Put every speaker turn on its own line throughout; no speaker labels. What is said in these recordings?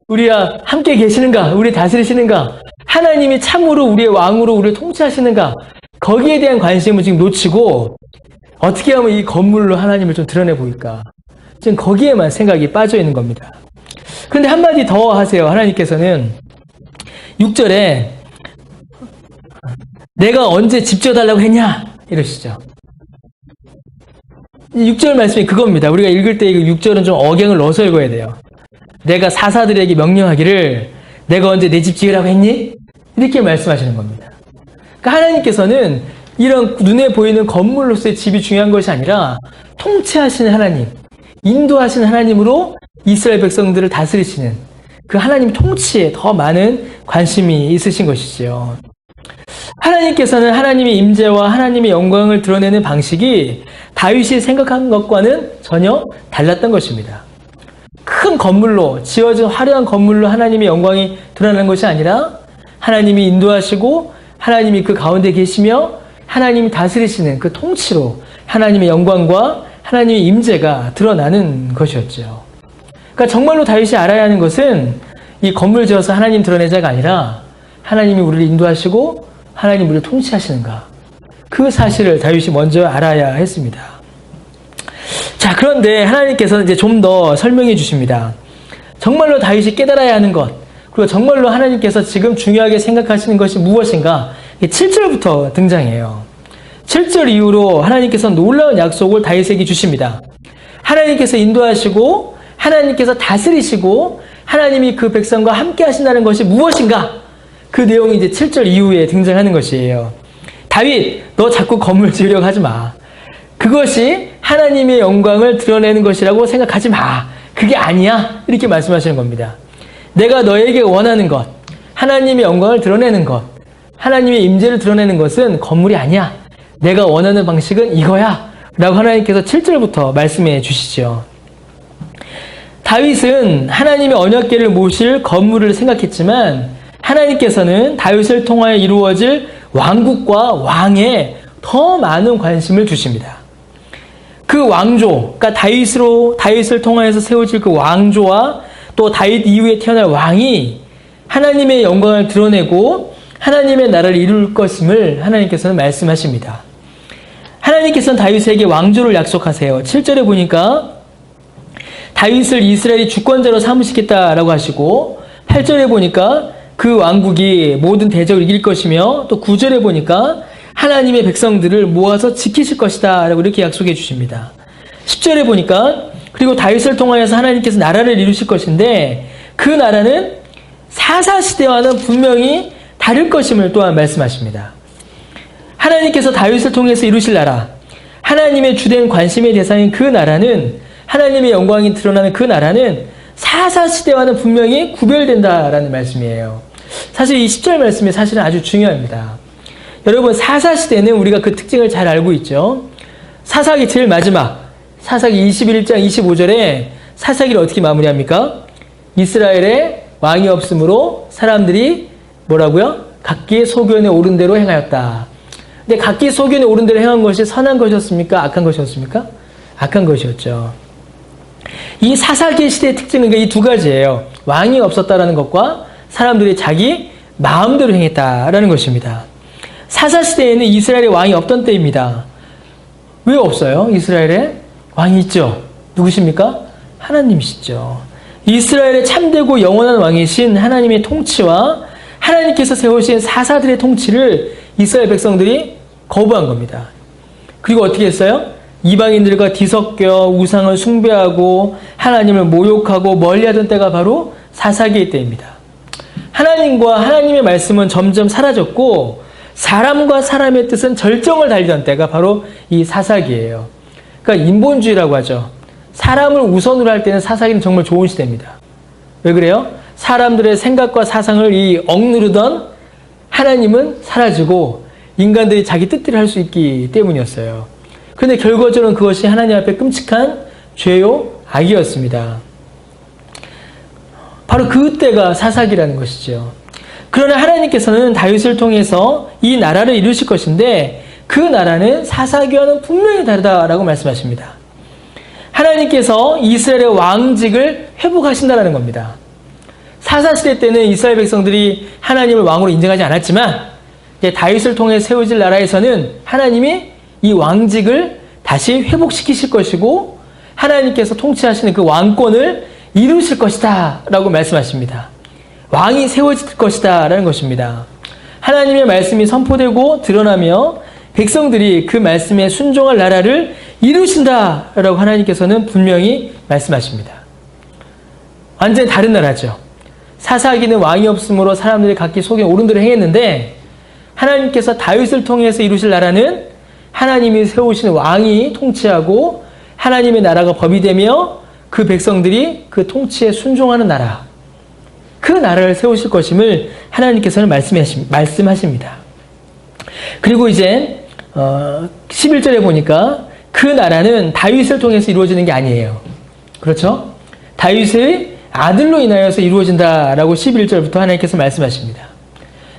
우리와 함께 계시는가? 우리 다스리시는가? 하나님이 참으로 우리의 왕으로 우리를 통치하시는가? 거기에 대한 관심을 지금 놓치고 어떻게 하면 이 건물로 하나님을 좀 드러내 보일까? 지금 거기에만 생각이 빠져 있는 겁니다. 그런데 한마디 더 하세요. 하나님께서는 6절에 내가 언제 집 지어달라고 했냐? 이러시죠. 6절 말씀이 그겁니다. 우리가 읽을 때 6절은 좀 억양을 넣어서 읽어야 돼요. 내가 사사들에게 명령하기를 내가 언제 내 집 지으라고 했니? 이렇게 말씀하시는 겁니다. 그러니까 하나님께서는 이런 눈에 보이는 건물로서의 집이 중요한 것이 아니라 통치하시는 하나님, 인도하시는 하나님으로 이스라엘 백성들을 다스리시는 그 하나님 통치에 더 많은 관심이 있으신 것이지요. 하나님께서는 하나님의 임재와 하나님의 영광을 드러내는 방식이 다윗이 생각한 것과는 전혀 달랐던 것입니다. 큰 건물로 지어진 화려한 건물로 하나님의 영광이 드러나는 것이 아니라 하나님이 인도하시고 하나님이 그 가운데 계시며 하나님이 다스리시는 그 통치로 하나님의 영광과 하나님의 임재가 드러나는 것이었죠. 그러니까 정말로 다윗이 알아야 하는 것은 이 건물 지어서 하나님 드러내자가 아니라 하나님이 우리를 인도하시고 하나님 우리를 통치하시는가, 그 사실을 다윗이 먼저 알아야 했습니다. 자, 그런데 하나님께서는 이제 좀 더 설명해 주십니다. 정말로 다윗이 깨달아야 하는 것, 그리고 정말로 하나님께서 지금 중요하게 생각하시는 것이 무엇인가, 7절부터 등장해요. 7절 이후로 하나님께서 놀라운 약속을 다윗에게 주십니다. 하나님께서 인도하시고 하나님께서 다스리시고 하나님이 그 백성과 함께 하신다는 것이 무엇인가, 그 내용이 이제 7절 이후에 등장하는 것이에요. 다윗, 너 자꾸 건물 지으려고 하지 마. 그것이 하나님의 영광을 드러내는 것이라고 생각하지 마. 그게 아니야. 이렇게 말씀하시는 겁니다. 내가 너에게 원하는 것, 하나님의 영광을 드러내는 것, 하나님의 임재를 드러내는 것은 건물이 아니야. 내가 원하는 방식은 이거야. 라고 하나님께서 7절부터 말씀해 주시죠. 다윗은 하나님의 언약궤를 모실 건물을 생각했지만 하나님께서는 다윗을 통하여 이루어질 왕국과 왕에 더 많은 관심을 두십니다. 그 왕조, 그러니까 다윗을 통하여서 세워질 그 왕조와 또 다윗 이후에 태어날 왕이 하나님의 영광을 드러내고 하나님의 나라를 이룰 것임을 하나님께서는 말씀하십니다. 하나님께서는 다윗에게 왕조를 약속하세요. 7절에 보니까 다윗을 이스라엘의 주권자로 삼으시겠다라고 하시고, 8절에 보니까 그 왕국이 모든 대적을 이길 것이며, 또 9절에 보니까 하나님의 백성들을 모아서 지키실 것이다 라고 이렇게 약속해 주십니다. 10절에 보니까 그리고 다윗을 통하여서 하나님께서 나라를 이루실 것인데 그 나라는 사사시대와는 분명히 다를 것임을 또한 말씀하십니다. 하나님께서 다윗을 통해서 이루실 나라, 하나님의 주된 관심의 대상인 그 나라는, 하나님의 영광이 드러나는 그 나라는 사사시대와는 분명히 구별된다라는 말씀이에요. 사실 이 10절 말씀이 사실은 아주 중요합니다. 여러분, 사사시대는 우리가 그 특징을 잘 알고 있죠. 사사기 제일 마지막, 사사기 21장 25절에 사사기를 어떻게 마무리합니까? 이스라엘에 왕이 없으므로 사람들이 뭐라고요? 각기 소견에 오른 대로 행하였다. 근데 각기 소견에 오른 대로 행한 것이 선한 것이었습니까? 악한 것이었습니까? 악한 것이었죠. 이 사사기 시대의 특징은 이 두 가지예요. 왕이 없었다라는 것과 사람들이 자기 마음대로 행했다라는 것입니다. 사사시대에는 이스라엘에 왕이 없던 때입니다. 왜 없어요? 이스라엘에 왕이 있죠. 누구십니까? 하나님이시죠. 이스라엘의 참되고 영원한 왕이신 하나님의 통치와 하나님께서 세우신 사사들의 통치를 이스라엘 백성들이 거부한 겁니다. 그리고 어떻게 했어요? 이방인들과 뒤섞여 우상을 숭배하고 하나님을 모욕하고 멀리하던 때가 바로 사사기의 때입니다. 하나님과 하나님의 말씀은 점점 사라졌고 사람과 사람의 뜻은 절정을 달리던 때가 바로 이 사사기예요. 그러니까 인본주의라고 하죠. 사람을 우선으로 할 때는 사사기는 정말 좋은 시대입니다. 왜 그래요? 사람들의 생각과 사상을 억누르던 하나님은 사라지고 인간들이 자기 뜻대로 할 수 있기 때문이었어요. 그런데 결과적으로는 그것이 하나님 앞에 끔찍한 죄요 악이었습니다. 바로 그때가 사사기라는 것이죠. 그러나 하나님께서는 다윗을 통해서 이 나라를 이루실 것인데 그 나라는 사사기와는 분명히 다르다라고 말씀하십니다. 하나님께서 이스라엘의 왕직을 회복하신다는 겁니다. 사사시대 때는 이스라엘 백성들이 하나님을 왕으로 인정하지 않았지만 이제 다윗을 통해 세워질 나라에서는 하나님이 이 왕직을 다시 회복시키실 것이고 하나님께서 통치하시는 그 왕권을 이루실 것이다 라고 말씀하십니다. 왕이 세워질 것이다 라는 것입니다. 하나님의 말씀이 선포되고 드러나며 백성들이 그 말씀에 순종할 나라를 이루신다 라고 하나님께서는 분명히 말씀하십니다. 완전히 다른 나라죠. 사사기는 왕이 없으므로 사람들이 각기 속에 옳은 대로 행했는데 하나님께서 다윗을 통해서 이루실 나라는 하나님이 세우신 왕이 통치하고 하나님의 나라가 법이 되며 그 백성들이 그 통치에 순종하는 나라, 그 나라를 세우실 것임을 하나님께서는 말씀하십니다. 그리고 이제 11절에 보니까 그 나라는 다윗을 통해서 이루어지는 게 아니에요. 그렇죠? 다윗의 아들로 인하여서 이루어진다라고 11절부터 하나님께서 말씀하십니다.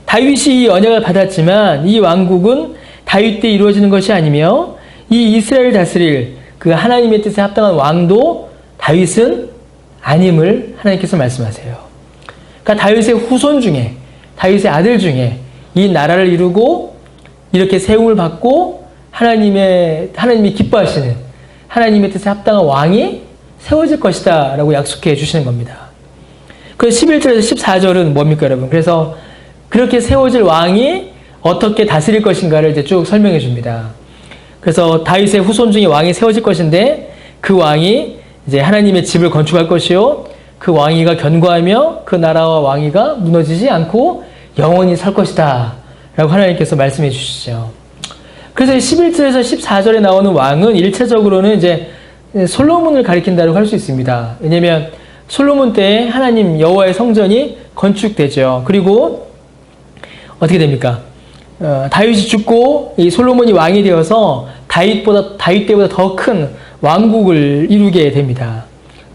다윗이 이 언약을 받았지만 이 왕국은 다윗 때 이루어지는 것이 아니며 이 이스라엘을 다스릴 그 하나님의 뜻에 합당한 왕도 다윗은 아님을 하나님께서 말씀하세요. 그러니까 다윗의 후손 중에, 다윗의 아들 중에 이 나라를 이루고 이렇게 세움을 받고 하나님이 기뻐하시는 하나님의 뜻에 합당한 왕이 세워질 것이다 라고 약속해 주시는 겁니다. 그래서 11절에서 14절은 뭡니까 여러분? 그래서 그렇게 세워질 왕이 어떻게 다스릴 것인가를 이제 쭉 설명해 줍니다. 그래서 다윗의 후손 중에 왕이 세워질 것인데 그 왕이 이제 하나님의 집을 건축할 것이요 그 왕위가 견고하며 그 나라와 왕위가 무너지지 않고 영원히 살 것이다 라고 하나님께서 말씀해 주시죠. 그래서 11절에서 14절에 나오는 왕은 일차적으로는 이제 솔로몬을 가리킨다고 할 수 있습니다. 왜냐하면 솔로몬 때에 하나님 여호와의 성전이 건축되죠. 그리고 어떻게 됩니까? 다윗이 죽고 이 솔로몬이 왕이 되어서 다윗 때보다 더 큰 왕국을 이루게 됩니다.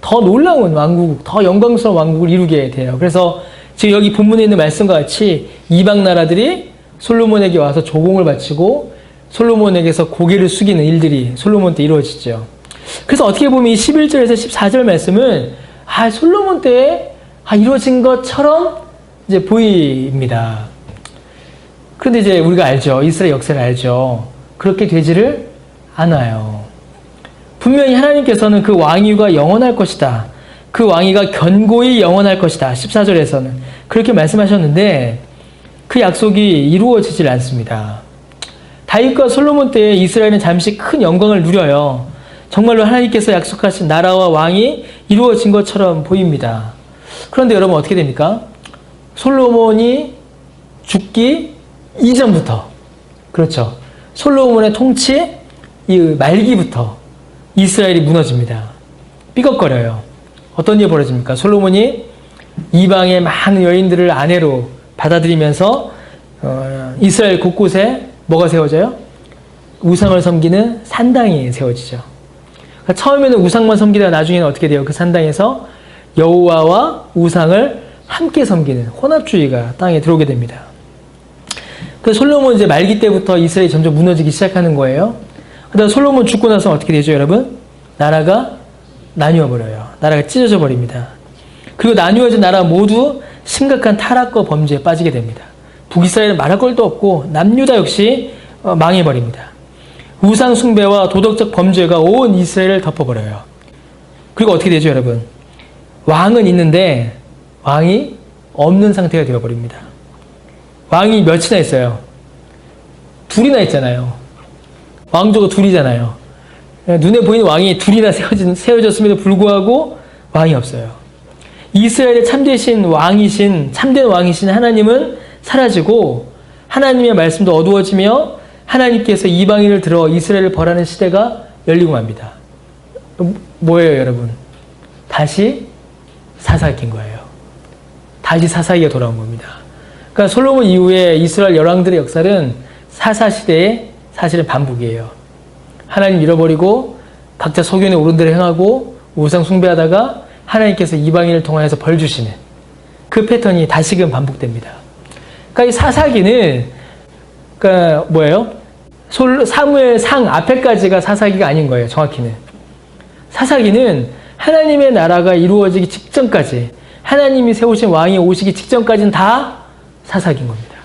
더 놀라운 왕국, 더 영광스러운 왕국을 이루게 돼요. 그래서 지금 여기 본문에 있는 말씀과 같이 이방 나라들이 솔로몬에게 와서 조공을 바치고 솔로몬에게서 고개를 숙이는 일들이 솔로몬 때 이루어지죠. 그래서 어떻게 보면 이 11절에서 14절 말씀은 솔로몬 때에 이루어진 것처럼 이제 보입니다. 그런데 이제 우리가 알죠. 이스라엘 역사를 알죠. 그렇게 되지를 않아요. 분명히 하나님께서는 그 왕위가 영원할 것이다. 그 왕위가 견고히 영원할 것이다. 14절에서는 그렇게 말씀하셨는데 그 약속이 이루어지질 않습니다. 다윗과 솔로몬 때 이스라엘은 잠시 큰 영광을 누려요. 정말로 하나님께서 약속하신 나라와 왕이 이루어진 것처럼 보입니다. 그런데 여러분 어떻게 됩니까? 솔로몬이 죽기 이전부터, 그렇죠. 솔로몬의 통치 이 말기부터 이스라엘이 무너집니다. 삐걱거려요. 어떤 일이 벌어집니까? 솔로몬이 이방의 많은 여인들을 아내로 받아들이면서 이스라엘 곳곳에 뭐가 세워져요? 우상을 섬기는 산당이 세워지죠. 그러니까 처음에는 우상만 섬기다가 나중에는 어떻게 돼요? 그 산당에서 여호와와 우상을 함께 섬기는 혼합주의가 땅에 들어오게 됩니다. 그 솔로몬 이제 말기 때부터 이스라엘이 점점 무너지기 시작하는 거예요. 그다음 솔로몬 죽고 나서 어떻게 되죠, 여러분? 나라가 나뉘어 버려요. 나라가 찢어져 버립니다. 그리고 나뉘어진 나라 모두 심각한 타락과 범죄에 빠지게 됩니다. 북이스라엘은 말할 것도 없고 남유다 역시 망해버립니다. 우상 숭배와 도덕적 범죄가 온 이스라엘을 덮어버려요. 그리고 어떻게 되죠, 여러분? 왕은 있는데 왕이 없는 상태가 되어버립니다. 왕이 몇이나 있어요? 둘이나 있잖아요. 왕조가 둘이잖아요. 눈에 보이는 왕이 둘이나 세워졌음에도 불구하고 왕이 없어요. 이스라엘의 참된 왕이신 하나님은 사라지고 하나님의 말씀도 어두워지며 하나님께서 이방인을 들어 이스라엘을 벌하는 시대가 열리고 맙니다. 뭐예요, 여러분? 다시 사사기인 거예요. 다시 사사기가 돌아온 겁니다. 그러니까 솔로몬 이후에 이스라엘 열왕들의 역사는 사사시대의 사실은 반복이에요. 하나님 잃어버리고 각자 소견에 오른 대로 행하고 우상 숭배하다가 하나님께서 이방인을 통하여서 벌 주시는 그 패턴이 다시금 반복됩니다. 그러니까 이 사사기는 그러니까 뭐예요? 사무엘상 앞에까지가 사사기가 아닌 거예요. 정확히는. 사사기는 하나님의 나라가 이루어지기 직전까지 하나님이 세우신 왕이 오시기 직전까지는 다 사사기인 겁니다.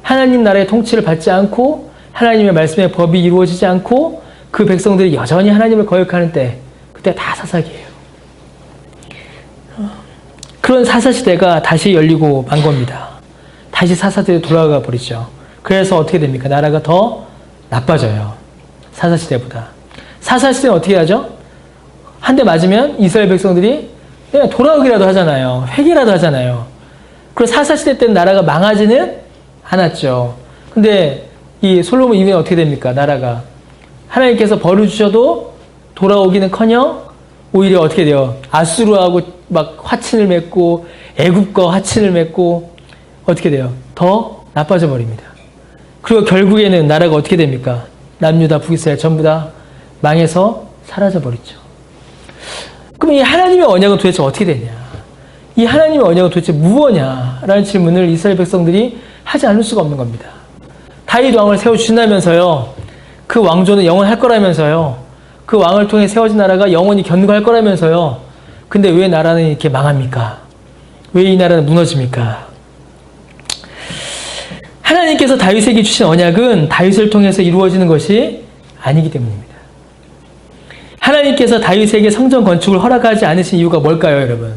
하나님 나라의 통치를 받지 않고 하나님의 말씀의 법이 이루어지지 않고 그 백성들이 여전히 하나님을 거역하는 때, 그때 다 사사기예요. 그런 사사시대가 다시 열리고 만 겁니다. 다시 사사들이 돌아가 버리죠. 그래서 어떻게 됩니까? 나라가 더 나빠져요. 사사시대보다. 사사시대는 어떻게 하죠? 한 대 맞으면 이스라엘 백성들이 그냥 돌아오기라도 하잖아요. 회개라도 하잖아요. 그리고 사사시대 때는 나라가 망하지는 않았죠. 근데 이 솔로몬 이후에 어떻게 됩니까? 나라가. 하나님께서 벌을 주셔도 돌아오기는커녕 오히려 어떻게 돼요? 아수르하고 막 화친을 맺고 애굽과 화친을 맺고 어떻게 돼요? 더 나빠져 버립니다. 그리고 결국에는 나라가 어떻게 됩니까? 남유다 북이스라엘 전부 다 망해서 사라져 버리죠. 그럼 이 하나님의 언약은 도대체 어떻게 되냐? 이 하나님의 언약은 도대체 무엇냐라는 질문을 이스라엘 백성들이 하지 않을 수가 없는 겁니다. 다윗 왕을 세워주신다면서요. 그 왕조는 영원할 거라면서요. 그 왕을 통해 세워진 나라가 영원히 견고할 거라면서요. 근데 왜 나라는 이렇게 망합니까? 왜 이 나라는 무너집니까? 하나님께서 다윗에게 주신 언약은 다윗을 통해서 이루어지는 것이 아니기 때문입니다. 하나님께서 다윗에게 성전 건축을 허락하지 않으신 이유가 뭘까요, 여러분?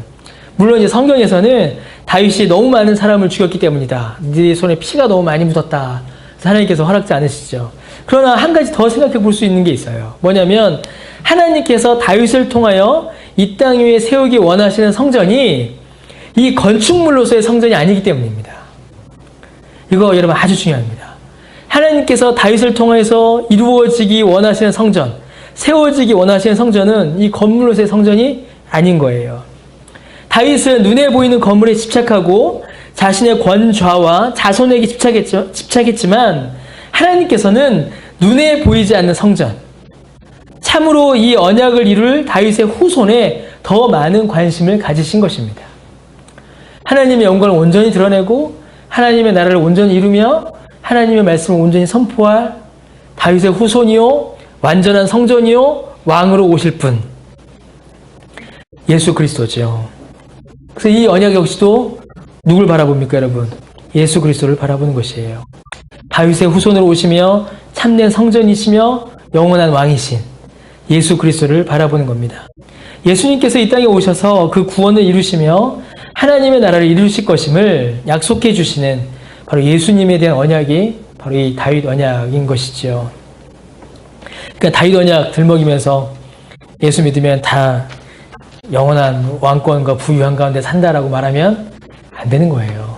물론 이제 성경에서는 다윗이 너무 많은 사람을 죽였기 때문이다. 네 손에 피가 너무 많이 묻었다. 그래서 하나님께서 허락지 않으시죠. 그러나 한 가지 더 생각해 볼 수 있는 게 있어요. 뭐냐면 하나님께서 다윗을 통하여 이 땅 위에 세우기 원하시는 성전이 이 건축물로서의 성전이 아니기 때문입니다. 이거 여러분 아주 중요합니다. 하나님께서 다윗을 통해서 이루어지기 원하시는 성전, 세워지기 원하시는 성전은 이 건물로서의 성전이 아닌 거예요. 다윗은 눈에 보이는 건물에 집착하고 자신의 권좌와 자손에게 집착했지만 하나님께서는 눈에 보이지 않는 성전, 참으로 이 언약을 이룰 다윗의 후손에 더 많은 관심을 가지신 것입니다. 하나님의 영광을 온전히 드러내고 하나님의 나라를 온전히 이루며 하나님의 말씀을 온전히 선포할 다윗의 후손이요 완전한 성전이요 왕으로 오실 분, 예수 그리스도죠. 그래서 이 언약 역시도 누굴 바라봅니까, 여러분? 예수 그리스도를 바라보는 것이에요. 다윗의 후손으로 오시며 참된 성전이시며 영원한 왕이신 예수 그리스도를 바라보는 겁니다. 예수님께서 이 땅에 오셔서 그 구원을 이루시며 하나님의 나라를 이루실 것임을 약속해 주시는 바로 예수님에 대한 언약이 바로 이 다윗 언약인 것이지요. 그러니까 다윗 언약 들먹이면서 예수 믿으면 다 영원한 왕권과 부유한 가운데 산다라고 말하면 안 되는 거예요.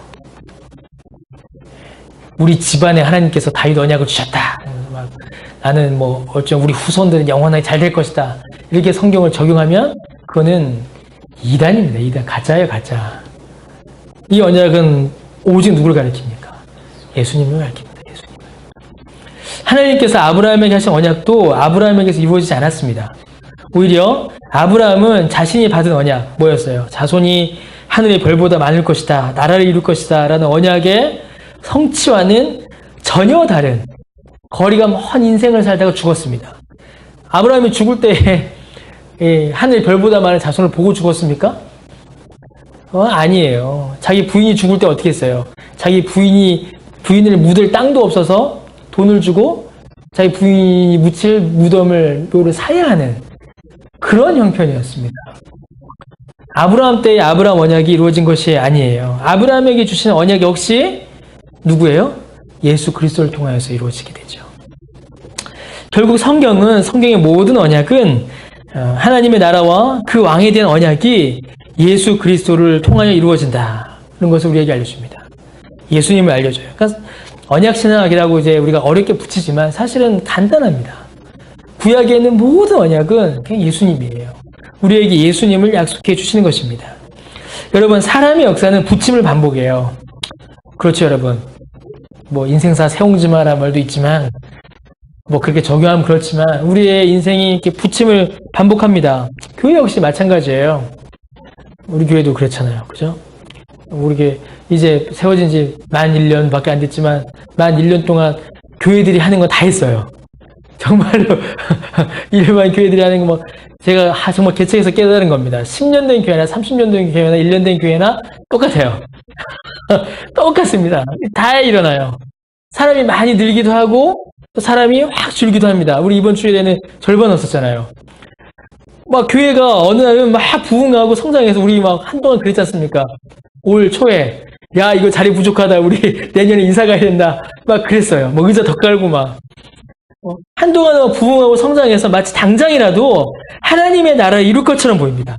우리 집안에 하나님께서 다윗 언약을 주셨다. 막 나는 뭐 어쩜 우리 후손들은 영원하게 잘 될 것이다. 이렇게 성경을 적용하면 그거는 이단입니다. 이단. 가짜예요, 가짜. 이 언약은 오직 누구를 가리킵니까? 예수님을 가리킵니다. 예수님을. 하나님께서 아브라함에게 하신 언약도 아브라함에게서 이루어지지 않았습니다. 오히려 아브라함은 자신이 받은 언약 뭐였어요? 자손이 하늘의 별보다 많을 것이다. 나라를 이룰 것이다. 라는 언약의 성취와는 전혀 다른 거리가 먼 인생을 살다가 죽었습니다. 아브라함이 죽을 때 하늘의 별보다 많은 자손을 보고 죽었습니까? 아니에요. 자기 부인이 죽을 때 어떻게 했어요? 자기 부인을 묻을 땅도 없어서 돈을 주고 자기 부인이 묻힐 무덤을 사야 하는 그런 형편이었습니다. 아브라함 때의 아브라함 언약이 이루어진 것이 아니에요. 아브라함에게 주신 언약 역시 누구예요? 예수 그리스도를 통하여서 이루어지게 되죠. 결국 성경의 모든 언약은 하나님의 나라와 그 왕에 대한 언약이 예수 그리스도를 통하여 이루어진다. 그런 것을 우리에게 알려줍니다. 예수님을 알려줘요. 그러니까 언약신학이라고 이제 우리가 어렵게 붙이지만 사실은 간단합니다. 구약에 있는 모든 언약은 그냥 예수님이에요. 우리에게 예수님을 약속해 주시는 것입니다. 여러분, 사람의 역사는 붙임을 반복해요. 그렇죠, 여러분. 뭐 인생사 세옹지마라는 말도 있지만 뭐 그렇게 적용하면 그렇지만 우리의 인생이 이렇게 붙임을 반복합니다. 교회 역시 마찬가지예요. 우리 교회도 그렇잖아요. 그죠? 우리 이제 세워진 지 만 1년밖에 안 됐지만 만 1년 동안 교회들이 하는 거 다 했어요. 정말로 일반 교회들이 하는 거 뭐 제가 정말 개척에서 깨달은 겁니다. 10년 된 교회나 30년 된 교회나 1년 된 교회나 똑같아요. 똑같습니다. 다 일어나요. 사람이 많이 늘기도 하고 또 사람이 확 줄기도 합니다. 우리 이번 주일에는 절반 없었잖아요. 막 교회가 어느 날은 막 부흥하고 성장해서 우리 막 한동안 그랬지 않습니까? 올 초에 야 이거 자리 부족하다 우리 내년에 이사 가야 된다 막 그랬어요. 뭐 의자 더 깔고 막 한동안 부흥하고 성장해서 마치 당장이라도 하나님의 나라를 이룰 것처럼 보입니다.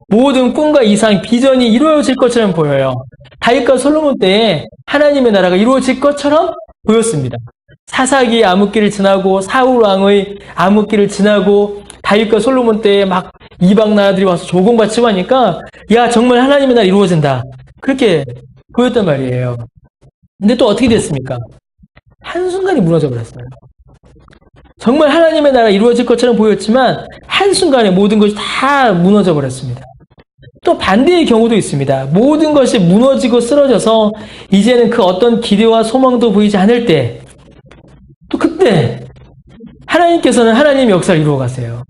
모든 꿈과 이상, 비전이 이루어질 것처럼 보여요. 다윗과 솔로몬 때에 하나님의 나라가 이루어질 것처럼 보였습니다. 사사기의 암흑기를 지나고 사울 왕의 암흑기를 지나고 다윗과 솔로몬 때에 막 이방 나라들이 와서 조공바치고 하니까 야 정말 하나님의 나라 이루어진다. 그렇게 보였단 말이에요. 근데 또 어떻게 됐습니까? 한순간에 무너져 버렸어요. 정말 하나님의 나라 이루어질 것처럼 보였지만 한순간에 모든 것이 다 무너져 버렸습니다. 또 반대의 경우도 있습니다. 모든 것이 무너지고 쓰러져서 이제는 그 어떤 기대와 소망도 보이지 않을 때 또 그때 하나님께서는 하나님의 역사를 이루어 가세요.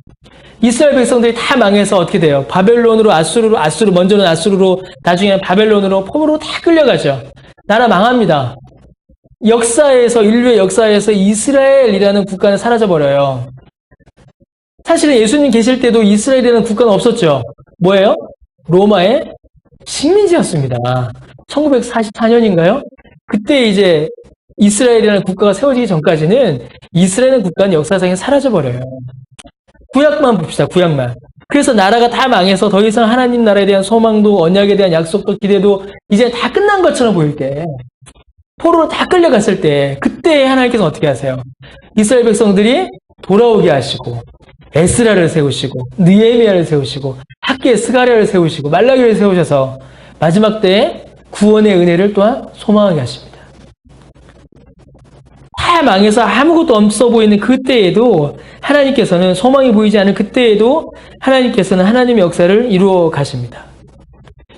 이스라엘 백성들이 다 망해서 어떻게 돼요? 바벨론으로 아수르 먼저는 아수르로 나중에는 바벨론으로 포로로 다 끌려가죠. 나라 망합니다. 역사에서 인류의 역사에서 이스라엘이라는 국가는 사라져버려요. 사실은 예수님 계실 때도 이스라엘이라는 국가는 없었죠. 뭐예요? 로마의 식민지였습니다. 1944년인가요? 그때 이제 이스라엘이라는 국가가 세워지기 전까지는 이스라엘의 국가는 역사상에 사라져버려요. 구약만 봅시다. 구약만. 그래서 나라가 다 망해서 더 이상 하나님 나라에 대한 소망도 언약에 대한 약속도 기대도 이제 다 끝난 것처럼 보일 때 포로로 다 끌려갔을 때 그때 하나님께서 어떻게 하세요? 이스라엘 백성들이 돌아오게 하시고 에스라를 세우시고 느헤미야를 세우시고 학기에 스가랴를 세우시고 말라기를 세우셔서 마지막 때에 구원의 은혜를 또한 소망하게 하십니다. 다 망해서 아무것도 없어 보이는 그때에도 하나님께서는 소망이 보이지 않은 그때에도 하나님께서는 하나님의 역사를 이루어 가십니다.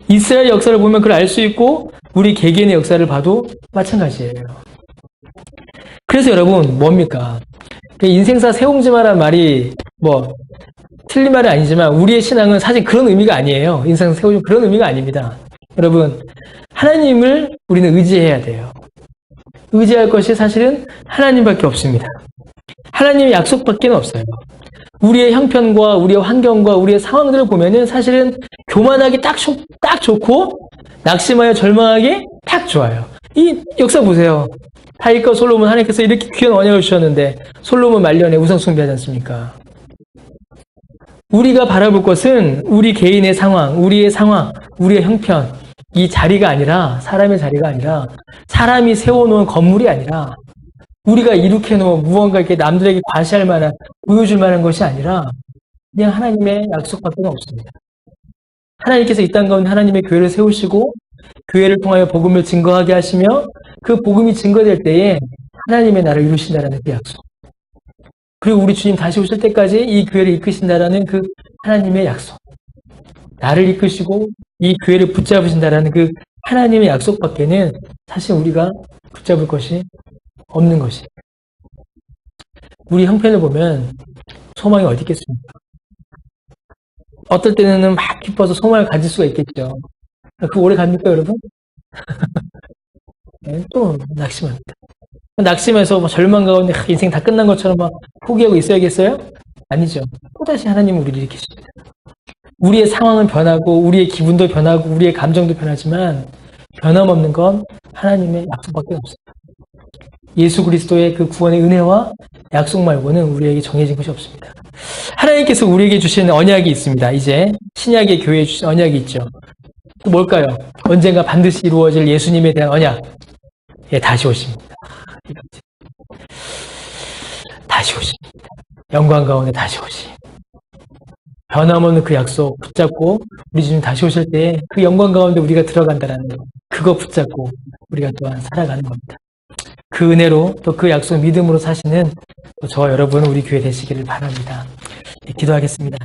이스라엘 역사를 보면 그걸 알 수 있고 우리 개개인의 역사를 봐도 마찬가지예요. 그래서 여러분 뭡니까? 인생사 세옹지마라는 말이 뭐 틀린 말은 아니지만 우리의 신앙은 사실 그런 의미가 아니에요. 인생사 세옹지마 그런 의미가 아닙니다. 여러분 하나님을 우리는 의지해야 돼요. 의지할 것이 사실은 하나님밖에 없습니다. 하나님의 약속밖에 없어요. 우리의 형편과 우리의 환경과 우리의 상황들을 보면은 사실은 교만하기 딱 좋고 낙심하여 절망하기 딱 좋아요. 이 역사 보세요. 다윗과 솔로몬 하나님께서 이렇게 귀한 언약을 주셨는데 솔로몬 말년에 우상 숭배하지 않습니까? 우리가 바라볼 것은 우리 개인의 상황, 우리의 형편 이 자리가 아니라 사람의 자리가 아니라 사람이 세워놓은 건물이 아니라 우리가 이룩해 놓은 무언가 이렇게 남들에게 과시할 만한 보여줄 만한 것이 아니라 그냥 하나님의 약속밖에 없습니다. 하나님께서 이 땅 가운데 하나님의 교회를 세우시고 교회를 통하여 복음을 증거하게 하시며 그 복음이 증거될 때에 하나님의 나라를 이루신다라는 그 약속. 그리고 우리 주님 다시 오실 때까지 이 교회를 이끄신다라는 그 하나님의 약속. 나를 이끄시고 이 교회를 붙잡으신다라는 그 하나님의 약속밖에는 사실 우리가 붙잡을 것이 없는 것이에요. 우리 형편을 보면 소망이 어디 있겠습니까? 어떨 때는 막 기뻐서 소망을 가질 수가 있겠죠. 그 오래 갑니까, 여러분? 네, 또 낙심합니다. 낙심해서 뭐 절망 가운데 인생 다 끝난 것처럼 막 포기하고 있어야겠어요? 아니죠. 또다시 하나님은 우리를 일으키십니다. 우리의 상황은 변하고 우리의 기분도 변하고 우리의 감정도 변하지만 변함없는 건 하나님의 약속밖에 없습니다. 예수 그리스도의 그 구원의 은혜와 약속 말고는 우리에게 정해진 것이 없습니다. 하나님께서 우리에게 주신 언약이 있습니다. 이제 신약의 교회에 주신 언약이 있죠. 또 뭘까요? 언젠가 반드시 이루어질 예수님에 대한 언약. 예, 다시 오십니다. 다시 오십니다. 영광 가운데 다시 오시. 변함없는 그 약속 붙잡고 우리 주님 다시 오실 때 그 영광 가운데 우리가 들어간다라는 거, 그거 붙잡고 우리가 또한 살아가는 겁니다. 그 은혜로 또 그 약속 믿음으로 사시는 저와 여러분 우리 교회 되시기를 바랍니다. 네, 기도하겠습니다.